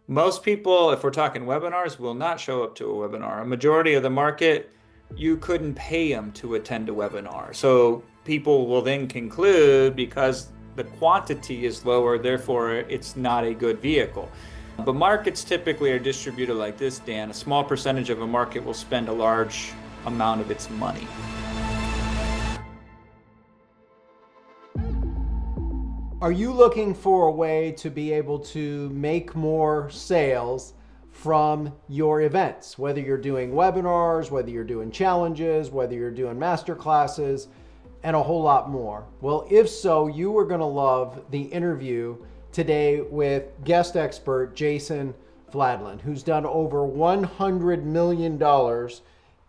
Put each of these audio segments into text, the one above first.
Most people, if we're talking webinars, will not show up to a webinar. A majority of the market, you couldn't pay them to attend a webinar. So people will then conclude because the quantity is lower, therefore it's not a good vehicle. But markets typically are distributed like this, Dan. A small percentage of a market will spend a large amount of its money. Are you looking for a way to be able to make more sales from your events? Whether you're doing webinars, whether you're doing challenges, whether you're doing masterclasses, and a whole lot more. Well, if so, you are going to love the interview today with guest expert Jason Fladlien, who's done over $100 million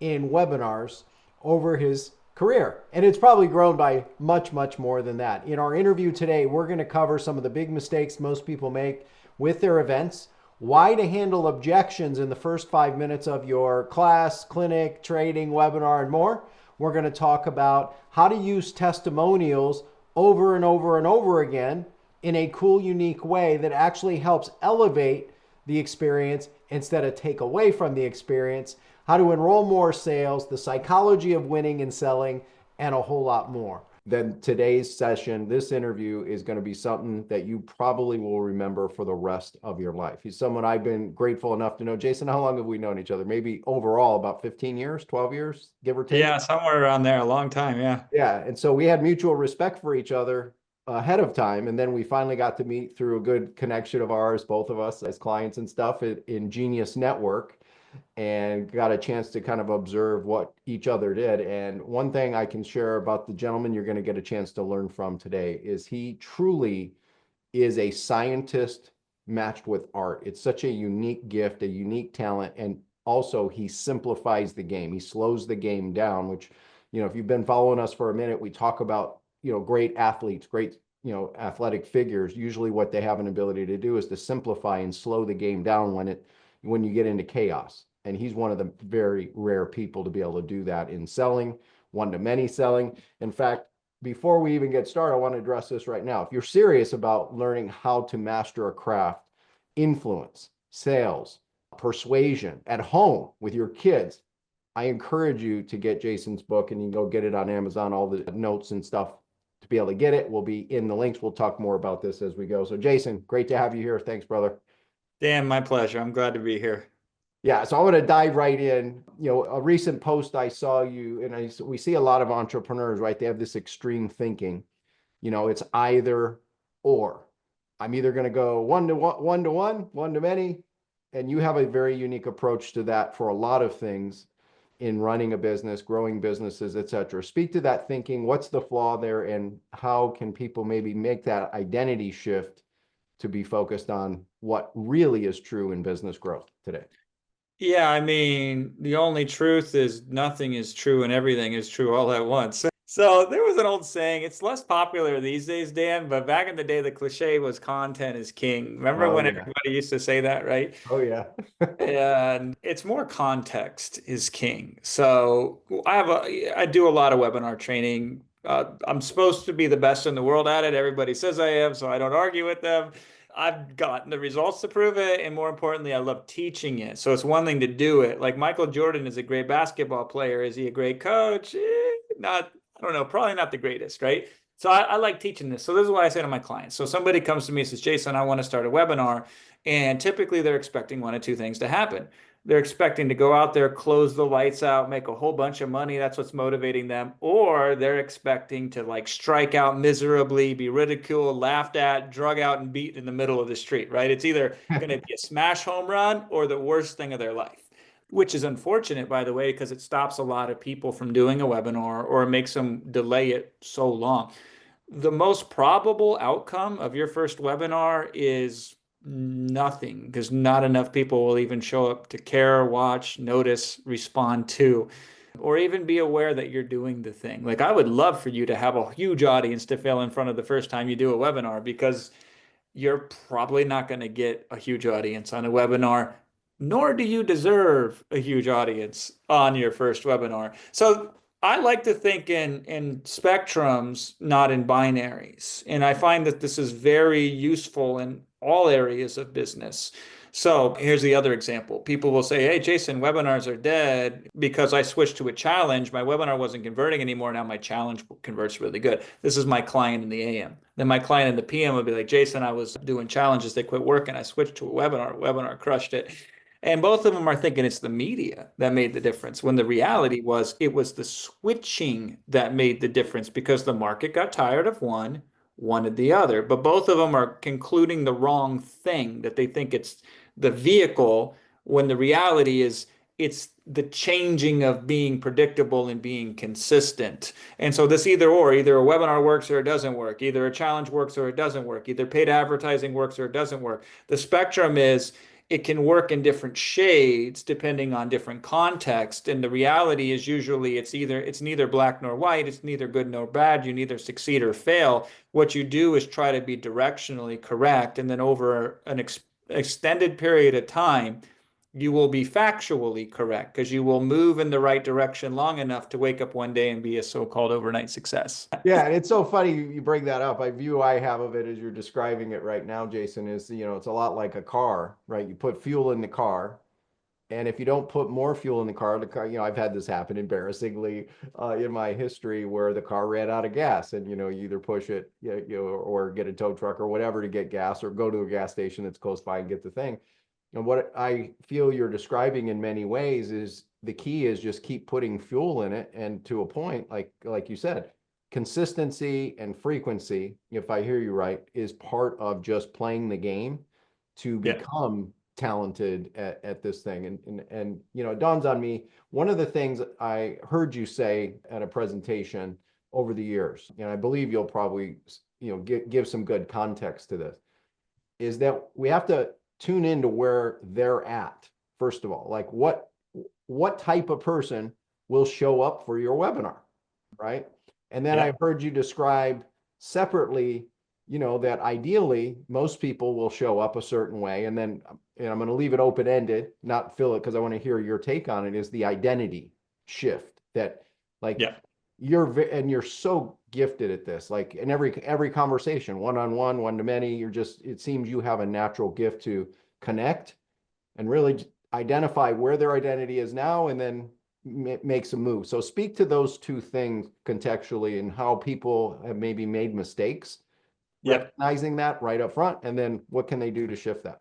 in webinars over his career. And it's probably grown by much, much more than that. In our interview today, we're going to cover some of the big mistakes most people make with their events, why to handle objections in the first 5 minutes of your class, clinic, training, webinar, and more. We're going to talk about how to use testimonials over and over and over again in a cool, unique way that actually helps elevate the experience instead of take away from the experience, how to enroll more sales, the psychology of winning and selling, and a whole lot more. Then today's session, this interview is going to be something that you probably will remember for the rest of your life. He's someone I've been grateful enough to know. Jason, how long have we known each other? Maybe overall about 15 years, 12 years, give or take? Yeah, somewhere around there, a long time. Yeah. Yeah. And so we had mutual respect for each other ahead of time. And then we finally got to meet through a good connection of ours, both of us as clients and stuff in Genius Network, and got a chance to kind of observe what each other did. And one thing I can share about the gentleman you're going to get a chance to learn from today is he truly is a scientist matched with art. It's such a unique gift, a unique talent. And also he simplifies the game. He slows the game down, which, if you've been following us for a minute, we talk about, great athletes, great, athletic figures. Usually what they have an ability to do is to simplify and slow the game down when you get into chaos. And he's one of the very rare people to be able to do that in selling, one-to-many selling. In fact, before we even get started, I want to address this right now. If you're serious about learning how to master a craft, influence, sales, persuasion at home with your kids, I encourage you to get Jason's book, and you can go get it on Amazon. All the notes and stuff to be able to get it will be in the links. We'll talk more about this as we go. So Jason, great to have you here. Thanks, brother. Dan, my pleasure. I'm glad to be here. Yeah, so I want to dive right in. A recent post I saw you, and we see a lot of entrepreneurs, right? They have this extreme thinking. It's either or. I'm either going to go one to one, one to many, and you have a very unique approach to that for a lot of things in running a business, growing businesses, et cetera. Speak to that thinking. What's the flaw there, and how can people maybe make that identity shift to be focused on what really is true in business growth today? Yeah, I mean, the only truth is nothing is true and everything is true all at once. So there was an old saying, it's less popular these days, Dan, but back in the day, the cliched was content is king. Remember Oh when yeah. everybody used to say that, right? Oh yeah. And it's more context is king. So I do a lot of webinar training. I'm supposed to be the best in the world at it. Everybody says I am, so I don't argue with them. I've gotten the results to prove it, and more importantly, I love teaching it. So it's one thing to do it. Like Michael Jordan is a great basketball player. Is he a great coach? Not, I don't know, probably not the greatest, right? So I like teaching this. So this is what I say to my clients. So somebody comes to me and says, Jason, I want to start a webinar. And typically they're expecting one of two things to happen. They're expecting to go out there, close the lights out, make a whole bunch of money. That's what's motivating them. Or they're expecting to like strike out miserably, be ridiculed, laughed at, drug out, and beat in the middle of the street, right? It's either going to be a smash home run or the worst thing of their life, which is unfortunate, by the way, because it stops a lot of people from doing a webinar or it makes them delay it so long. The most probable outcome of your first webinar is nothing, because not enough people will even show up to care, watch, notice, respond to, or even be aware that you're doing the thing. Like I would love for you to have a huge audience to fail in front of the first time you do a webinar, because you're probably not going to get a huge audience on a webinar, nor do you deserve a huge audience on your first webinar. So I like to think in spectrums, not in binaries. And I find that this is very useful in all areas of business. So here's the other example. People will say, hey, Jason, webinars are dead because I switched to a challenge. My webinar wasn't converting anymore. Now my challenge converts really good. This is my client in the AM. Then my client in the PM would be like, Jason, I was doing challenges. They quit working. I switched to a webinar. Webinar crushed it. And both of them are thinking it's the media that made the difference, when the reality was it was the switching that made the difference because the market got tired of one, wanted the other. But both of them are concluding the wrong thing, that they think it's the vehicle, when the reality is it's the changing of being predictable and being consistent. And so this either or, either a webinar works or it doesn't work, either a challenge works or it doesn't work, either paid advertising works or it doesn't work. The spectrum is it can work in different shades depending on different context. And the reality is usually it's neither black nor white, it's neither good nor bad. You neither succeed or fail. What you do is try to be directionally correct, and then over an extended period of time, you will be factually correct because you will move in the right direction long enough to wake up one day and be a so-called overnight success. Yeah, and it's so funny you bring that up. I have of it as you're describing it right now, Jason, is, it's a lot like a car, right? You put fuel in the car, and if you don't put more fuel in the car, I've had this happen embarrassingly in my history where the car ran out of gas, and you either push it, or get a tow truck or whatever to get gas, or go to a gas station that's close by and get the thing. And what I feel you're describing in many ways is the key is just keep putting fuel in it, and to a point, like you said, consistency and frequency, if I hear you right, is part of just playing the game to Yeah. become talented at this thing. And it dawns on me, one of the things I heard you say at a presentation over the years, and I believe you'll probably give some good context to this, is that we have to tune into where they're at. First of all, like what type of person will show up for your webinar, right? And then Yeah. I've heard you describe separately, that ideally most people will show up a certain way. And then, and I'm going to leave it open-ended, not fill it, because I want to hear your take on it, is the identity shift that, like, Yeah. you're so gifted at this, like in every conversation, one-on-one, one-to-many, it seems you have a natural gift to connect and really identify where their identity is now, and then make some moves. So speak to those two things contextually, and how people have maybe made mistakes, Yep. recognizing that right up front, and then what can they do to shift that?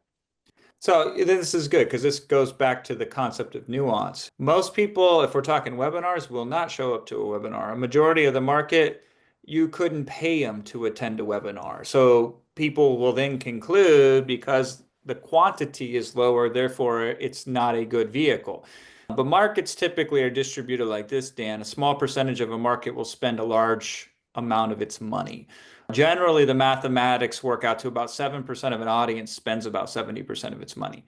So this is good because this goes back to the concept of nuance. Most people, if we're talking webinars, will not show up to a webinar. A majority of the market, you couldn't pay them to attend a webinar. So people will then conclude because the quantity is lower, therefore it's not a good vehicle. But markets typically are distributed like this, Dan. A small percentage of a market will spend a large amount of its money. Generally, the mathematics work out to about 7% of an audience spends about 70% of its money.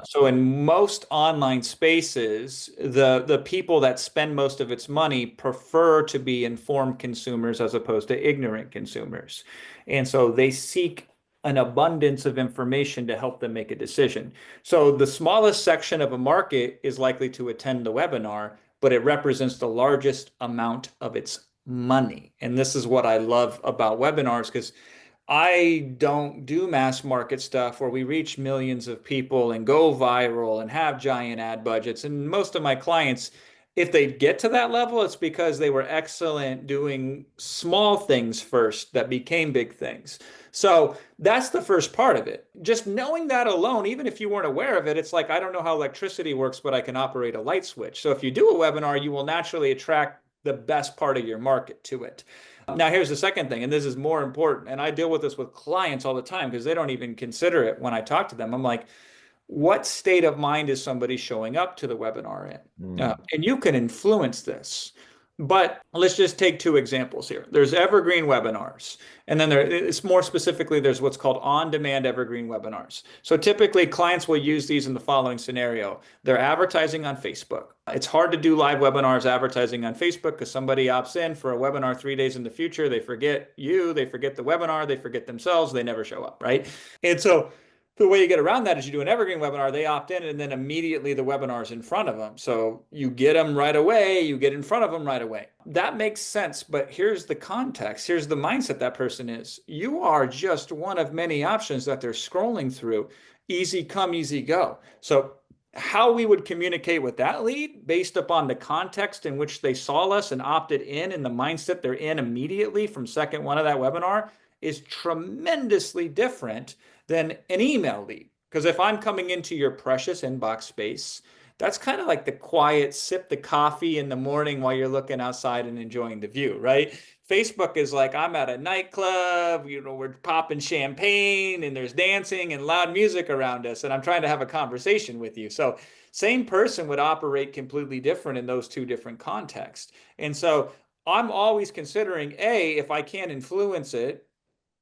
So in most online spaces, the people that spend most of its money prefer to be informed consumers as opposed to ignorant consumers. And so they seek an abundance of information to help them make a decision. So the smallest section of a market is likely to attend the webinar, but it represents the largest amount of its money. And this is what I love about webinars, because I don't do mass market stuff where we reach millions of people and go viral and have giant ad budgets. And most of my clients, if they get to that level, it's because they were excellent doing small things first that became big things. So that's the first part of it. Just knowing that alone, even if you weren't aware of it, it's like, I don't know how electricity works, but I can operate a light switch. So if you do a webinar, you will naturally attract the best part of your market to it. Now, here's the second thing, and this is more important. And I deal with this with clients all the time because they don't even consider it when I talk to them. I'm like, what state of mind is somebody showing up to the webinar in? And you can influence this. But let's just take two examples here. There's evergreen webinars, and then it's more specifically, there's what's called on-demand evergreen webinars. So typically clients will use these in the following scenario. They're advertising on Facebook. It's hard to do live webinars advertising on Facebook because somebody opts in for a webinar 3 days in the future. They forget you, they forget the webinar, they forget themselves, they never show up, right? And so the way you get around that is you do an evergreen webinar, they opt in, and then immediately the webinar is in front of them. So you get them right away, you get in front of them right away. That makes sense, but here's the context. Here's the mindset that person is. You are just one of many options that they're scrolling through. easy come, easy go. So how we would communicate with that lead based upon the context in which they saw us and opted in and the mindset they're in immediately from second one of that webinar is tremendously different than an email lead. Because if I'm coming into your precious inbox space, that's kind of like the quiet sip the coffee in the morning while you're looking outside and enjoying the view, right? Facebook is like, I'm at a nightclub, we're popping champagne and there's dancing and loud music around us, and I'm trying to have a conversation with you. So, same person would operate completely different in those two different contexts. And so, I'm always considering A, if I can't influence it,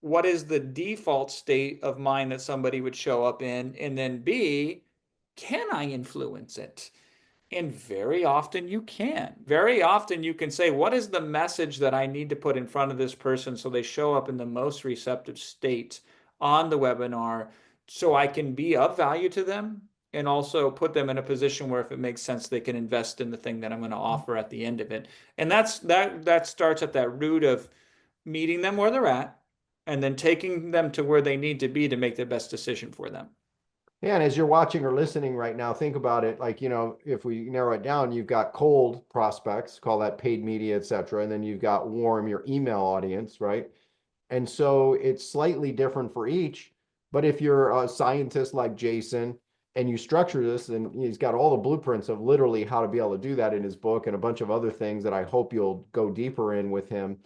what is the default state of mind that somebody would show up in? And then B, can I influence it? And very often you can. Very often you can say, what is the message that I need to put in front of this person so they show up in the most receptive state on the webinar so I can be of value to them and also put them in a position where if it makes sense, they can invest in the thing that I'm going to offer at the end of it. And that starts at that root of meeting them where they're at and then taking them to where they need to be to make the best decision for them. Yeah, and as you're watching or listening right now, think about it like, if we narrow it down, you've got cold prospects, call that paid media, et cetera. And then you've got warm, your email audience, right? And so it's slightly different for each. But if you're a scientist like Jason and you structure this, and he's got all the blueprints of literally how to be able to do that in his book and a bunch of other things that I hope you'll go deeper in with him,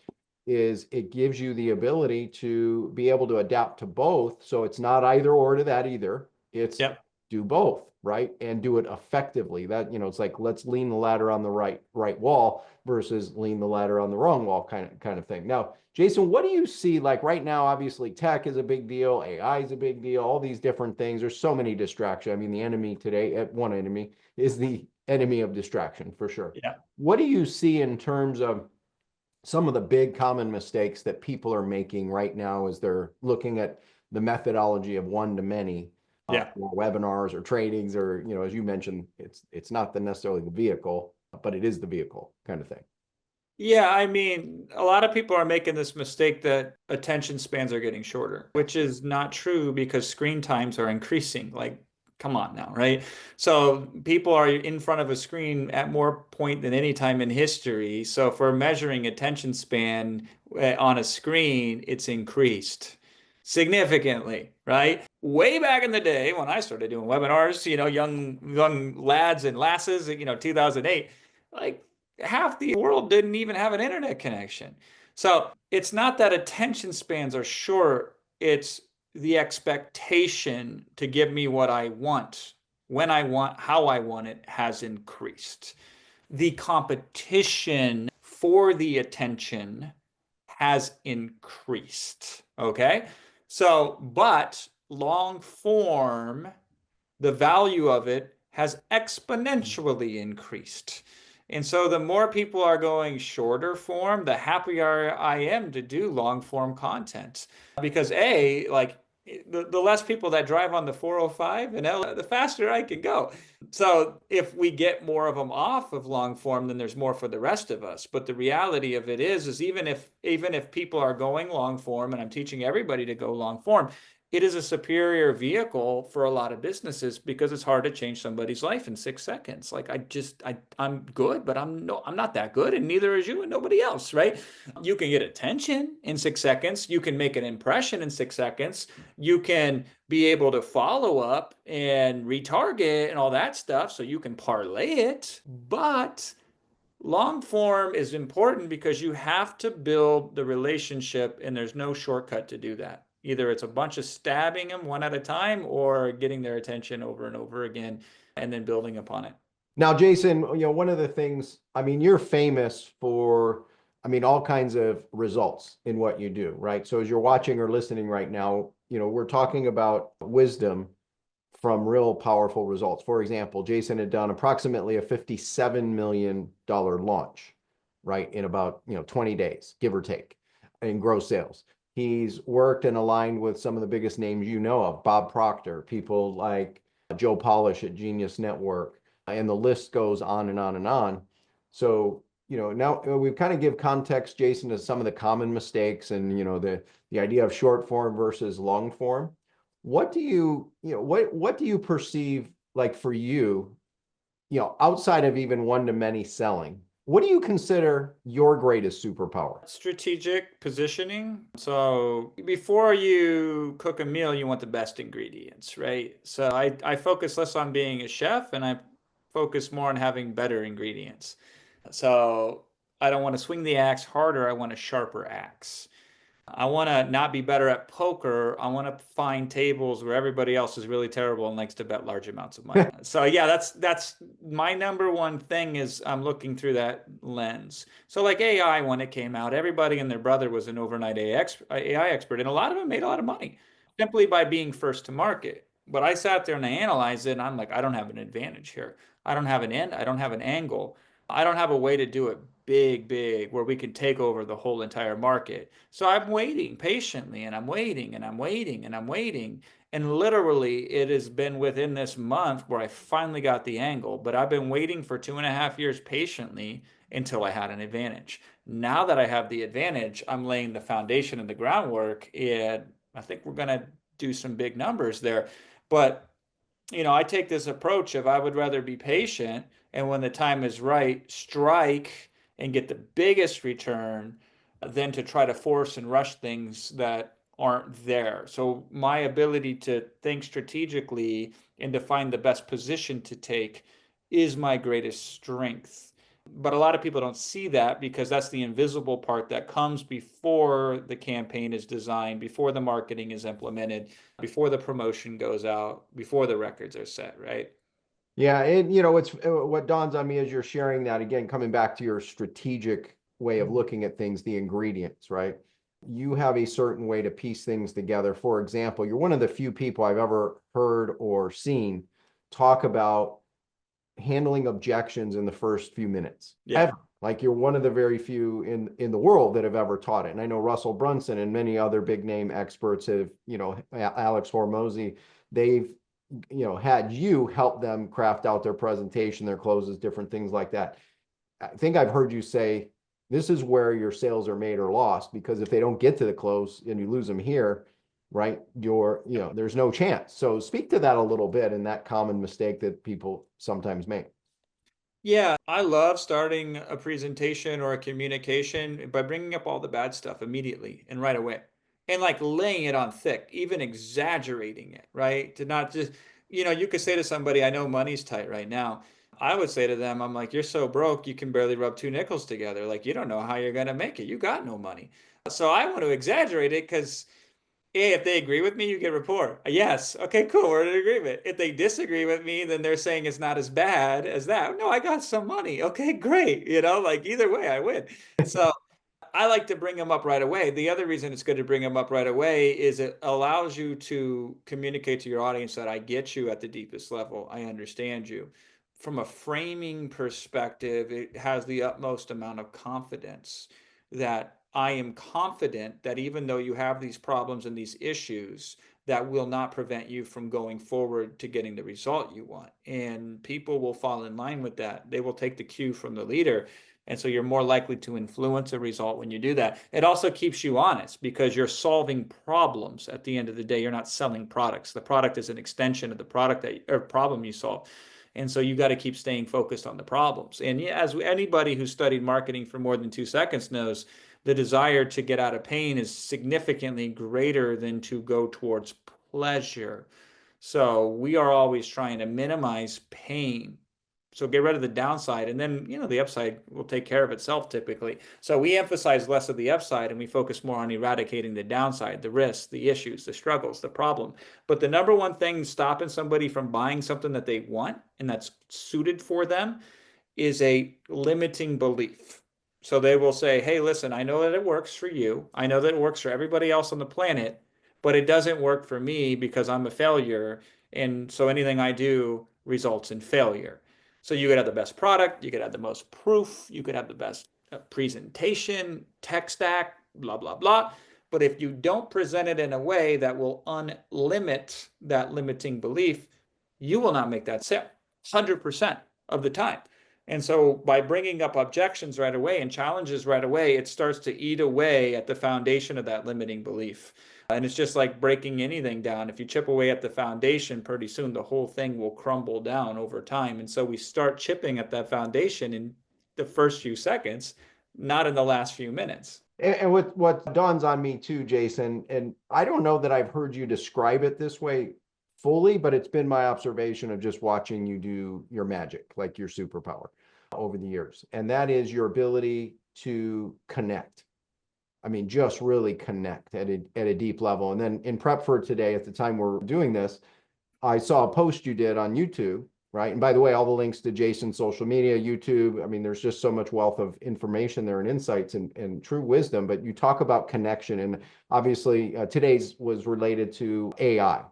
is it gives you the ability to be able to adapt to both. So it's not either or to that either. It's Yep. do both, right? And do it effectively. That, it's like, let's lean the ladder on the right wall versus lean the ladder on the wrong wall kind of thing. Now, Jason, what do you see like right now? Obviously, tech is a big deal, AI is a big deal, all these different things. There's so many distractions. I mean, the enemy today, one enemy is the enemy of distraction for sure. Yeah. What do you see in terms of some of the big common mistakes that people are making right now as they're looking at the methodology of one to many Yeah. or webinars or trainings, or as you mentioned, it's not necessarily the vehicle, but it is the vehicle kind of thing. Yeah, I mean, a lot of people are making this mistake that attention spans are getting shorter, which is not true because screen times are increasing. Like, come on now, right? So people are in front of a screen at more point than any time in history. So if we're measuring attention span on a screen, it's increased significantly, right? Way back in the day when I started doing webinars, young lads and lasses, 2008, like half the world didn't even have an internet connection. So it's not that attention spans are short, it's the expectation to give me what I want, when I want, how I want it has increased. The competition for the attention has increased. Okay. So, but long form, the value of it has exponentially increased. And so the more people are going shorter form, the happier I am to do long form content. Because A, like the less people that drive on the 405 and the faster I can go. So if we get more of them off of long form, then there's more for the rest of us. But the reality of it is even if people are going long form, and I'm teaching everybody to go long form, it is a superior vehicle for a lot of businesses because it's hard to change somebody's life in 6 seconds. Like I'm good, but I'm not that good, and neither is you and nobody else, right? You can get attention in 6 seconds. You can make an impression in 6 seconds. You can be able to follow up and retarget and all that stuff, so you can parlay it. But long form is important because you have to build the relationship, and there's no shortcut to do that. Either it's a bunch of stabbing them one at a time or getting their attention over and over again and then building upon it. Now, Jason, one of the things, I mean, you're famous for, I mean, all kinds of results in what you do, right? So as you're watching or listening right now, we're talking about wisdom from real powerful results. For example, Jason had done approximately a $57 million launch, right, in about 20 days, give or take, in gross sales. He's worked and aligned with some of the biggest names of, Bob Proctor, people like Joe Polish at Genius Network, and the list goes on and on and on. So, now we've kind of give context, Jason, to some of the common mistakes and, the idea of short form versus long form. what do what do you perceive, like, for you, outside of even one to many selling, what do you consider your greatest superpower? Strategic positioning. So before you cook a meal, you want the best ingredients, right? So I focus less on being a chef and I focus more on having better ingredients. So I don't want to swing the axe harder, I want a sharper axe. I want to not be better at poker. I want to find tables where everybody else is really terrible and likes to bet large amounts of money. So yeah, that's my number one thing is I'm looking through that lens. So like AI, when it came out, everybody and their brother was an overnight AI expert, and a lot of them made a lot of money simply by being first to market. But I sat there and I analyzed it, and I'm like, I don't have an advantage here. I don't have an end. I don't have an angle. I don't have a way to do it big, where we can take over the whole entire market. So I'm waiting patiently and I'm waiting and I'm waiting and I'm waiting. And literally, it has been within this month where I finally got the angle, but I've been waiting for 2.5 years patiently until I had an advantage. Now that I have the advantage, I'm laying the foundation and the groundwork, and I think we're going to do some big numbers there. But I take this approach of I would rather be patient and when the time is right, strike and get the biggest return than to try to force and rush things that aren't there. So my ability to think strategically and to find the best position to take is my greatest strength. But a lot of people don't see that because that's the invisible part that comes before the campaign is designed, before the marketing is implemented, before the promotion goes out, before the records are set, right? Yeah, and it's what dawns on me as you're sharing that, again, coming back to your strategic way of looking at things, the ingredients, right? You have a certain way to piece things together. For example, you're one of the few people I've ever heard or seen talk about handling objections in the first few minutes Yeah. ever. Like, you're one of the very few in the world that have ever taught it. And I know Russell Brunson and many other big name experts have, Alex Hormozy, they've had you help them craft out their presentation, their closes, different things like that. I think I've heard you say this is where your sales are made or lost, because if they don't get to the close and you lose them here, right, there's no chance. So speak to that a little bit, and that common mistake that people sometimes make. Yeah, I love starting a presentation or a communication by bringing up all the bad stuff immediately and right away. And like laying it on thick, even exaggerating it, right? To not just, you could say to somebody, I know money's tight right now. I would say to them, I'm like, you're so broke, you can barely rub two nickels together. Like, you don't know how you're going to make it. You got no money. So I want to exaggerate it because hey, if they agree with me, you get rapport. Yes. Okay, cool. We're in agreement. If they disagree with me, then they're saying it's not as bad as that. No, I got some money. Okay, great. Like either way, I win. So I like to bring them up right away. The other reason it's good to bring them up right away is it allows you to communicate to your audience that I get you at the deepest level. I understand you. From a framing perspective, it has the utmost amount of confidence that I am confident that even though you have these problems and these issues, that will not prevent you from going forward to getting the result you want. And people will fall in line with that. They will take the cue from the leader, and so you're more likely to influence a result when you do that. It also keeps you honest because you're solving problems at the end of the day. You're not selling products. The product is an extension of the product or problem you solve. And so you got to keep staying focused on the problems. And yeah, as anybody who's studied marketing for more than 2 seconds knows, the desire to get out of pain is significantly greater than to go towards pleasure. So we are always trying to minimize pain, so get rid of the downside, and then the upside will take care of itself typically. So we emphasize less of the upside and we focus more on eradicating the downside, the risks, the issues, the struggles, the problem. But the number one thing stopping somebody from buying something that they want and that's suited for them is a limiting belief. So they will say, hey, listen, I know that it works for you. I know that it works for everybody else on the planet, but it doesn't work for me because I'm a failure. And so anything I do results in failure. So you could have the best product, you could have the most proof, you could have the best presentation, tech stack, blah, blah, blah. But if you don't present it in a way that will unlimit that limiting belief, you will not make that sale 100% of the time. And so by bringing up objections right away and challenges right away, it starts to eat away at the foundation of that limiting belief. And it's just like breaking anything down. If you chip away at the foundation, pretty soon the whole thing will crumble down over time. And so we start chipping at that foundation in the first few seconds, not in the last few minutes. And what dawns on me too, Jason, and I don't know that I've heard you describe it this way fully, but it's been my observation of just watching you do your magic, like your superpower over the years. And that is your ability to connect. I mean, just really connect at a deep level. And then in prep for today, at the time we're doing this, I saw a post you did on YouTube, right? And by the way, all the links to Jason's social media, YouTube, I mean, there's just so much wealth of information there and insights and true wisdom. But you talk about connection. And obviously, today's was related to AI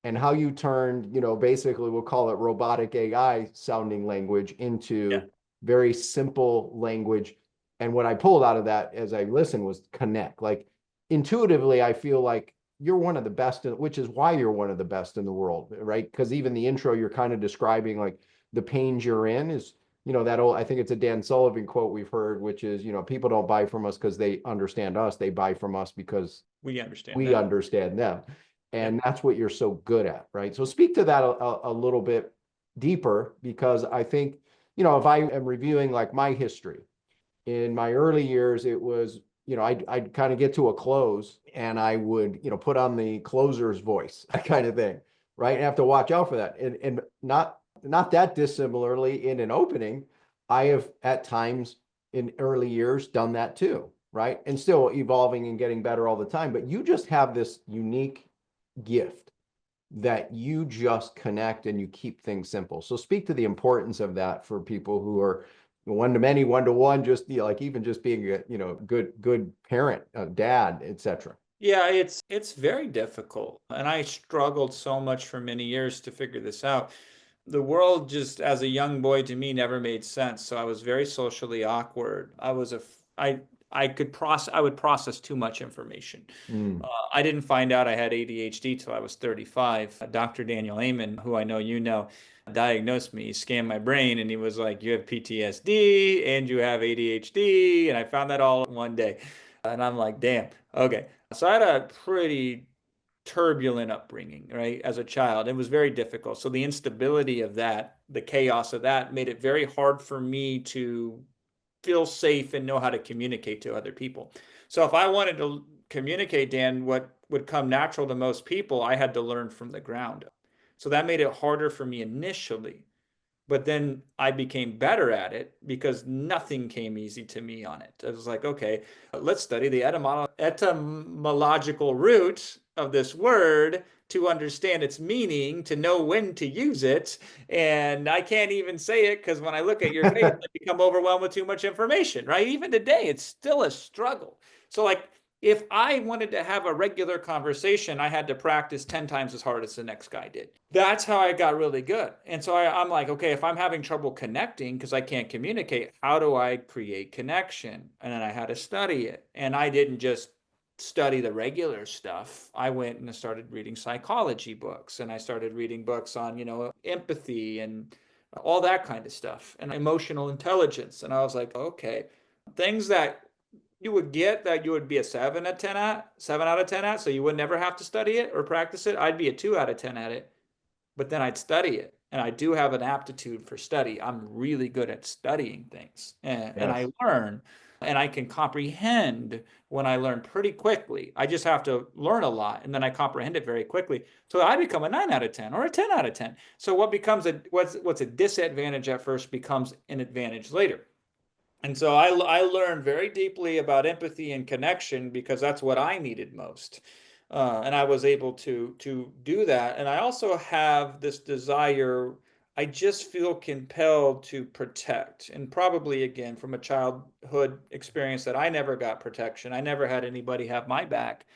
and how you turned, basically we'll call it robotic AI sounding language Yeah. into very simple language. And what I pulled out of that as I listened was connect. Like intuitively, I feel like you're one of the best, which is why you're one of the best in the world, right? Because even the intro, you're kind of describing like the pains you're in is, that old, I think it's a Dan Sullivan quote we've heard, which is, people don't buy from us because they understand us. They buy from us because We understand we them. understand them. Yeah. And that's what you're so good at, right? So speak to that a little bit deeper, because I think, if I am reviewing like my history, in my early years, it was, I'd kind of get to a close and I would, put on the closer's voice, that kind of thing, right? And have to watch out for that. And not that dissimilarly in an opening, I have at times in early years done that too, right? And still evolving and getting better all the time. But you just have this unique gift that you just connect and you keep things simple. So speak to the importance of that for people who are one to many, one to one, just like even just being a good parent, dad, etc. Yeah, it's very difficult. And I struggled so much for many years to figure this out. The world just as a young boy to me never made sense. So I was very socially awkward. I would process too much information. Mm. I didn't find out I had ADHD till I was 35. Dr. Daniel Amen, who I know you know, diagnosed me. He scanned my brain and he was like, "You have PTSD and you have ADHD." And I found that all in one day. And I'm like, damn, okay. So I had a pretty turbulent upbringing, right, as a child. It was very difficult. So the instability of that, the chaos of that, made it very hard for me to feel safe and know how to communicate to other people. So if I wanted to communicate, Dan, what would come natural to most people, I had to learn from the ground up. So that made it harder for me initially. But then I became better at it because nothing came easy to me on it. I was like, okay, let's study the etymological root of this word to understand its meaning, to know when to use it. And I can't even say it because when I look at your face, I become overwhelmed with too much information, right? Even today, it's still a struggle. So, like, if I wanted to have a regular conversation, I had to practice 10 times as hard as the next guy did. That's how I got really good. And so I'm like, okay, if I'm having trouble connecting because I can't communicate, how do I create connection? And then I had to study it. And I didn't just study the regular stuff. I went and started reading psychology books and I started reading books on, empathy and all that kind of stuff and emotional intelligence. And I was like, okay, things that you would get that you would be a 7 out of 10 at, so you would never have to study it or practice it. I'd be a 2 out of 10 at it, but then I'd study it. And I do have an aptitude for study. I'm really good at studying things and I Yes. learn and I can comprehend when I learn pretty quickly. I just have to learn a lot and then I comprehend it very quickly. So I become a 9 out of 10 or a 10 out of 10. So what's a disadvantage at first becomes an advantage later. And so I learned very deeply about empathy and connection because that's what I needed most. And I was able to do that. And I also have this desire, I just feel compelled to protect. And probably again from a childhood experience that I never got protection. I never had anybody have my back.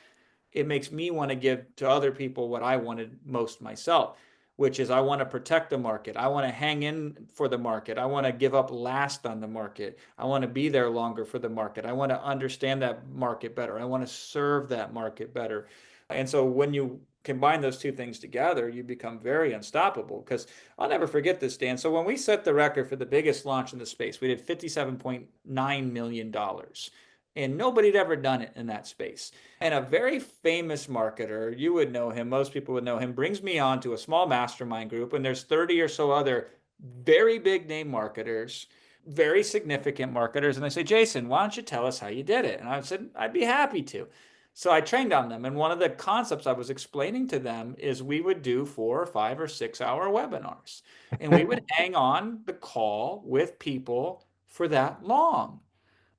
It makes me want to give to other people what I wanted most myself, which is I want to protect the market. I want to hang in for the market. I want to give up last on the market. I want to be there longer for the market. I want to understand that market better. I want to serve that market better. And so when you combine those two things together, you become very unstoppable. Because I'll never forget this, Dan. So when we set the record for the biggest launch in the space, we did $57.9 million. And nobody had ever done it in that space. And a very famous marketer, you would know him, most people would know him, brings me on to a small mastermind group, and there's 30 or so other very big name marketers, very significant marketers. And they say, Jason, why don't you tell us how you did it? And I said, I'd be happy to. So I trained on them. And one of the concepts I was explaining to them is we would do 4 or 5 or 6 hour webinars, and we would hang on the call with people for that long.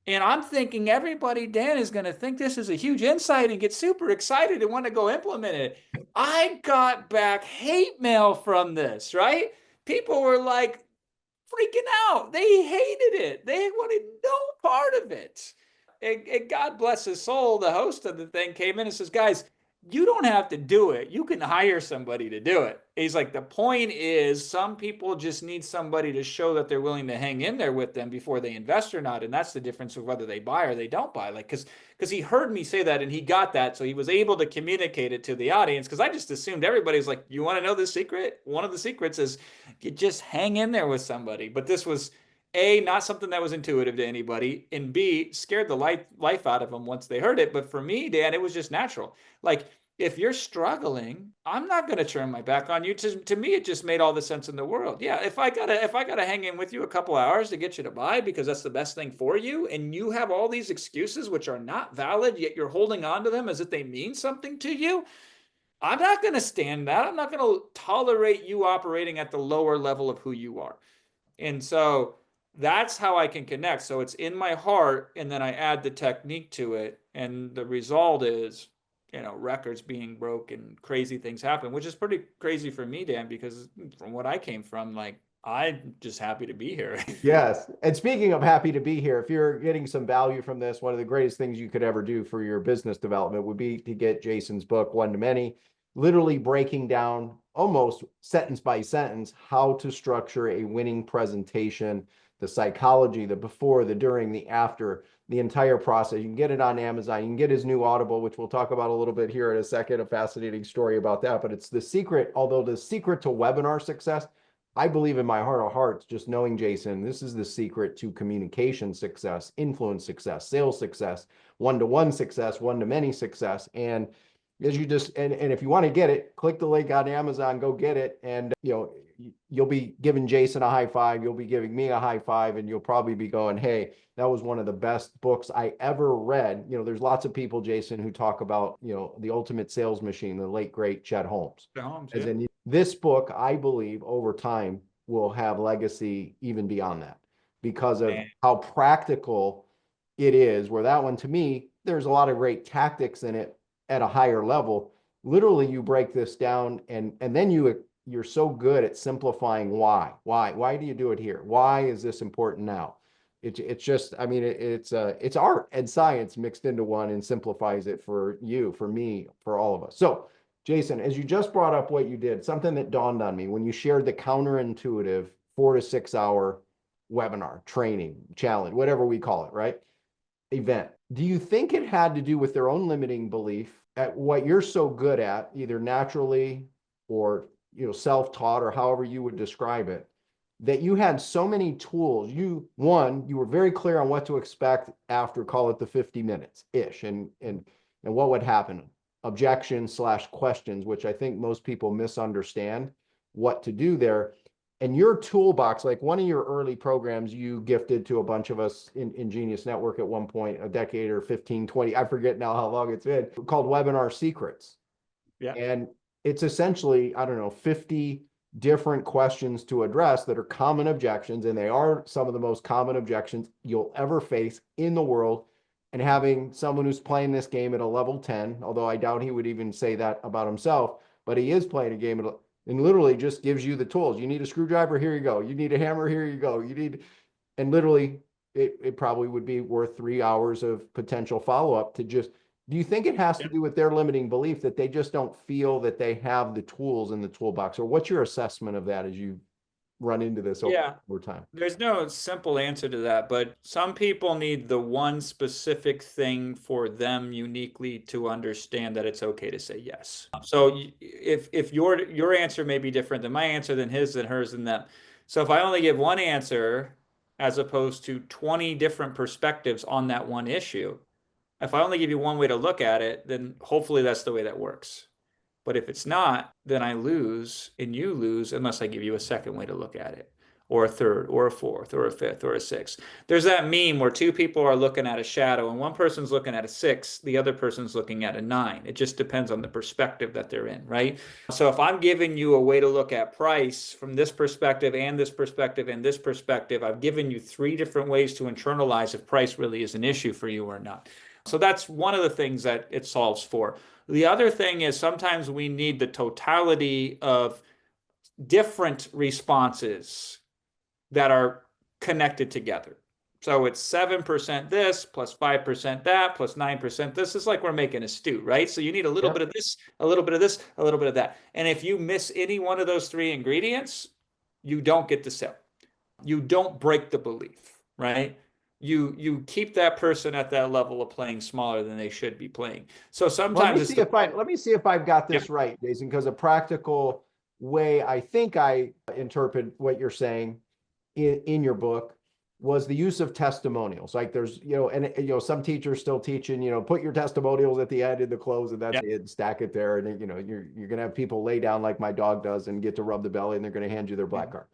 And I'm thinking everybody, Dan, is going to think this is a huge insight and get super excited and want to go implement it. I got back hate mail from this, right? People were like freaking out. They hated it. They wanted no part of it. And God bless his soul, the host of the thing came in and says, guys, you don't have to do it. You can hire somebody to do it. He's like, the point is, some people just need somebody to show that they're willing to hang in there with them before they invest or not. And that's the difference of whether they buy or they don't buy. Like, because he heard me say that and he got that. So he was able to communicate it to the audience. Because I just assumed everybody's like, you want to know the secret? One of the secrets is you just hang in there with somebody. But this was A, not something that was intuitive to anybody, and B, scared the life out of them once they heard it. But for me, Dan, it was just natural. Like, if you're struggling, I'm not going to turn my back on you. To me, it just made all the sense in the world. Yeah, if I gotta hang in with you a couple hours to get you to buy because that's the best thing for you, and you have all these excuses which are not valid, yet you're holding on to them as if they mean something to you, I'm not going to stand that. I'm not going to tolerate you operating at the lower level of who you are. And so that's how I can connect. So it's in my heart, and then I add the technique to it. And the result is, records being broken, crazy things happen, which is pretty crazy for me, Dan, because from what I came from, like, I'm just happy to be here. Yes. And speaking of happy to be here, if you're getting some value from this, one of the greatest things you could ever do for your business development would be to get Jason's book, One to Many, literally breaking down almost sentence by sentence how to structure a winning presentation, the psychology, the before, the during, the after, the entire process. You can get it on Amazon. You can get his new Audible, which we'll talk about a little bit here in a second, a fascinating story about that. But it's the secret, although the secret to webinar success, I believe in my heart of hearts, just knowing Jason, this is the secret to communication success, influence success, sales success, one-to-one success, one-to-many success. And as you just, and if you want to get it, click the link on Amazon, go get it. And, you'll be giving Jason a high five. You'll be giving me a high five, and you'll probably be going, hey, that was one of the best books I ever read. There's lots of people, Jason, who talk about, the ultimate sales machine, the late, great Chet Holmes. Holmes, As yeah. in this book, I believe over time will have legacy even beyond that because of Man. how practical it is, where that one, to me, there's a lot of great tactics in it at a higher level. Literally, you break this down, and then you're so good at simplifying why do you do it here, why is this important now. It's just, I mean, it's art and science mixed into one, and simplifies it for you, for me, for all of us. So Jason, as you just brought up what you did, something that dawned on me when you shared the counterintuitive 4 to 6 hour webinar, training, challenge, whatever we call it, right? Event. Do you think it had to do with their own limiting belief at what you're so good at, either naturally or self-taught, or however you would describe it, that you had so many tools? You were very clear on what to expect after, call it, the 50 minutes ish, and what would happen. Objections / questions, which I think most people misunderstand what to do there. And your toolbox, like one of your early programs you gifted to a bunch of us in Genius Network at one point, a decade or 15, 20, I forget now how long it's been, called Webinar Secrets. Yeah. And it's essentially, I don't know, 50 different questions to address that are common objections. And they are some of the most common objections you'll ever face in the world. And having someone who's playing this game at a level 10, although I doubt he would even say that about himself, but he is playing a game and literally just gives you the tools. You need a screwdriver, here you go. You need a hammer, here you go. And literally it probably would be worth 3 hours of potential follow-up to just, do you think it has to do with their limiting belief that they just don't feel that they have the tools in the toolbox? Or what's your assessment of that as you run into this over time? There's no simple answer to that, but some people need the one specific thing for them uniquely to understand that it's okay to say yes. So if your answer may be different than my answer, than his, than hers, than them. So if I only give one answer as opposed to 20 different perspectives on that one issue, If I only give you one way to look at it, then hopefully that's the way that works. But if it's not, then I lose and you lose unless I give you a second way to look at it, or a third, or a fourth, or a fifth, or a sixth. There's that meme where two people are looking at a shadow and one person's looking at a six, the other person's looking at a nine. It just depends on the perspective that they're in, right? So if I'm giving you a way to look at price from this perspective and this perspective and this perspective, I've given you three different ways to internalize if price really is an issue for you or not. So that's one of the things that it solves for. The other thing is sometimes we need the totality of different responses that are connected together. So it's 7% this plus 5% that plus 9% this. Is like we're making a stew, right? So you need a little bit of this, a little bit of this, a little bit of that. And if you miss any one of those three ingredients, you don't get to sell. You don't break the belief, right? You keep that person at that level of playing smaller than they should be playing. So sometimes it's the Let me see if I've got yeah, this right, Jason, because a practical way I think I interpret what you're saying in your book was the use of testimonials. Like there's, and some teachers still teaching, put your testimonials at the end in the close and that's yeah, it, stack it there. And you're going to have people lay down like my dog does and get to rub the belly and they're going to hand you their black card,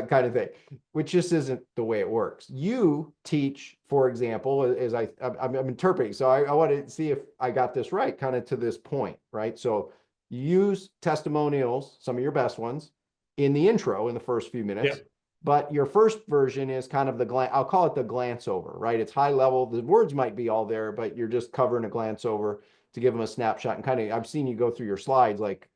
kind of thing, which just isn't the way it works. You teach, for example, as I'm interpreting. So I want to see if I got this right, kind of to this point, right? So use testimonials, some of your best ones, in the intro in the first few yeah, minutes. But your first version is kind of I'll call it the glance over, right? It's high level. The words might be all there, but you're just covering a glance over to give them a snapshot and kind of, I've seen you go through your slides. Like,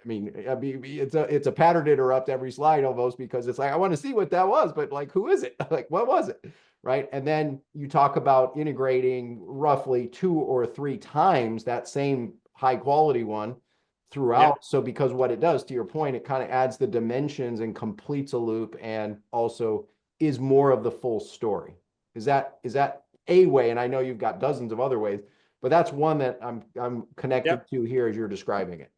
I mean, it's a pattern interrupt every slide almost because it's like, I want to see what that was, but like, who is it? Like, what was it? Right. And then you talk about integrating roughly 2 or 3 times that same high quality one yeah. throughout. So because what it does, to your point, it kind of adds the dimensions and completes a loop and also is more of the full story. Is that a way? And I know you've got dozens of other ways, but that's one that I'm connected Yep. to here as you're describing it.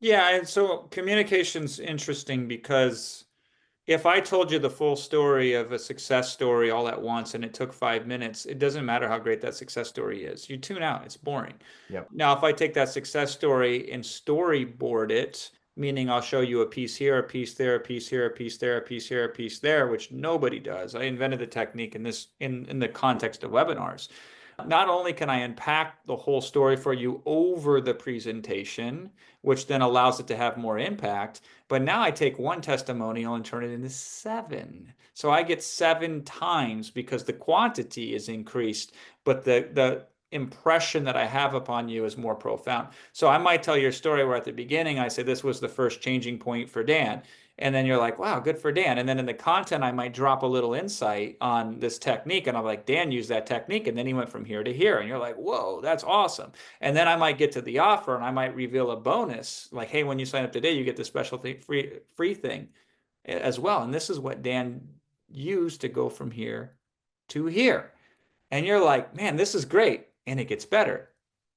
Yeah, and so communication's interesting because if I told you the full story of a success story all at once and it took 5 minutes, it doesn't matter how great that success story is. You tune out, it's boring. Yep. Now, if I take that success story and storyboard it, meaning I'll show you a piece here, a piece there, a piece here, a piece there, a piece here, a piece there, which nobody does. I invented the technique in the context of webinars. Not only can I unpack the whole story for you over the presentation, which then allows it to have more impact, but now I take one testimonial and turn it into seven. So I get 7 times because the quantity is increased, but the impression that I have upon you is more profound. So I might tell your story where at the beginning I say this was the first changing point for Dan. And then you're like, wow, good for Dan. And then in the content, I might drop a little insight on this technique. And I'm like, Dan used that technique. And then he went from here to here. And you're like, whoa, that's awesome. And then I might get to the offer and I might reveal a bonus like, hey, when you sign up today, you get the special thing, free thing as well. And this is what Dan used to go from here to here. And you're like, man, this is great. And it gets better.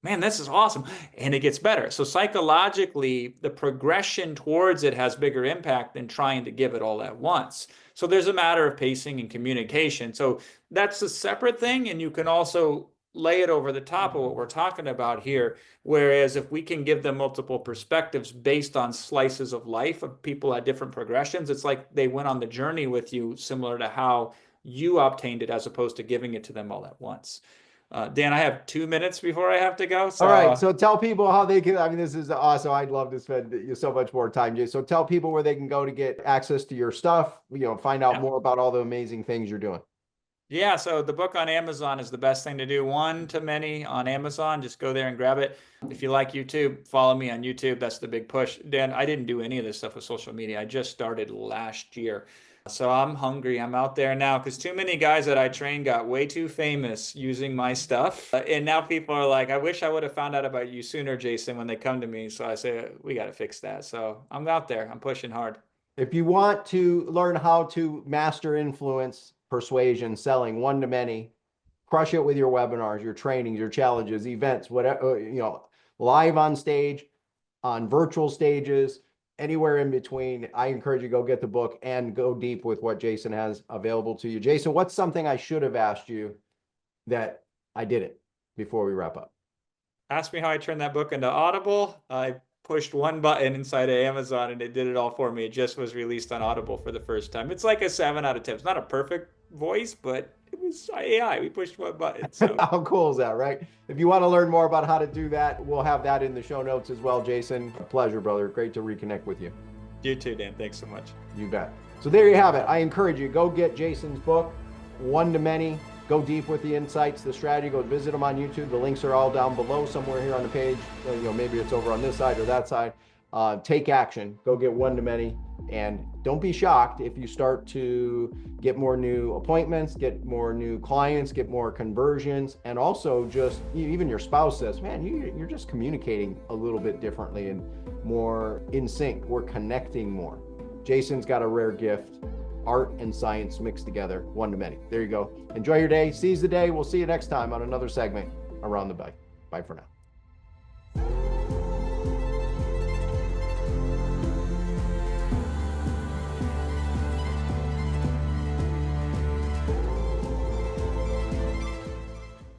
Man, this is awesome. And it gets better. So psychologically, the progression towards it has bigger impact than trying to give it all at once. So there's a matter of pacing and communication. So that's a separate thing. And you can also lay it over the top of what we're talking about here. Whereas if we can give them multiple perspectives based on slices of life of people at different progressions, it's like they went on the journey with you, similar to how you obtained it as opposed to giving it to them all at once. Dan, I have 2 minutes before I have to go. All So right. So tell people how they can. I mean, this is awesome. I'd love to spend you so much more time, Jay. So tell people where they can go to get access to your stuff, find out yeah. more about all the amazing things you're doing. Yeah, so the book on Amazon is the best thing to do. One to many on Amazon. Just go there and grab it. If you like YouTube, follow me on YouTube. That's the big push. Dan, I didn't do any of this stuff with social media. I just started last year. So I'm hungry. I'm out there now because too many guys that I trained got way too famous using my stuff. And now people are like, I wish I would have found out about you sooner, Jason, when they come to me. So I say, we got to fix that. So I'm out there. I'm pushing hard. If you want to learn how to master influence, persuasion, selling one to many, crush it with your webinars, your trainings, your challenges, events, whatever, live on stage, on virtual stages, anywhere in between, I encourage you to go get the book and go deep with what Jason has available to you. Jason, what's something I should have asked you that I didn't? before we wrap up? Ask me how I turned that book into Audible. I pushed one button inside of Amazon and it did it all for me. It just was released on Audible for the first time. It's like a 7 out of 10. It's not a perfect voice, but it was AI. We pushed one button. So How cool is that, right? If you want to learn more about how to do that, we'll have that in the show notes as well, Jason. A pleasure, brother. Great to reconnect with you. you too, Dan. Thanks so much. You bet. So there you have it. I encourage you, go get Jason's book, One to Many. Go deep with the insights, the strategy. Go visit him on YouTube. The links are all down below somewhere here on the page. Maybe it's over on this side or that side. Take action. Go get One to Many. And don't be shocked if you start to get more new appointments, get more new clients, get more conversions, and also just even your spouse says, man, you're just communicating a little bit differently and more in sync. We're connecting more. Jason's got a rare gift. Art and science mixed together, one to many. There you go. Enjoy your day. Seize the day. We'll see you next time on another segment Around the Bike. Bye for now.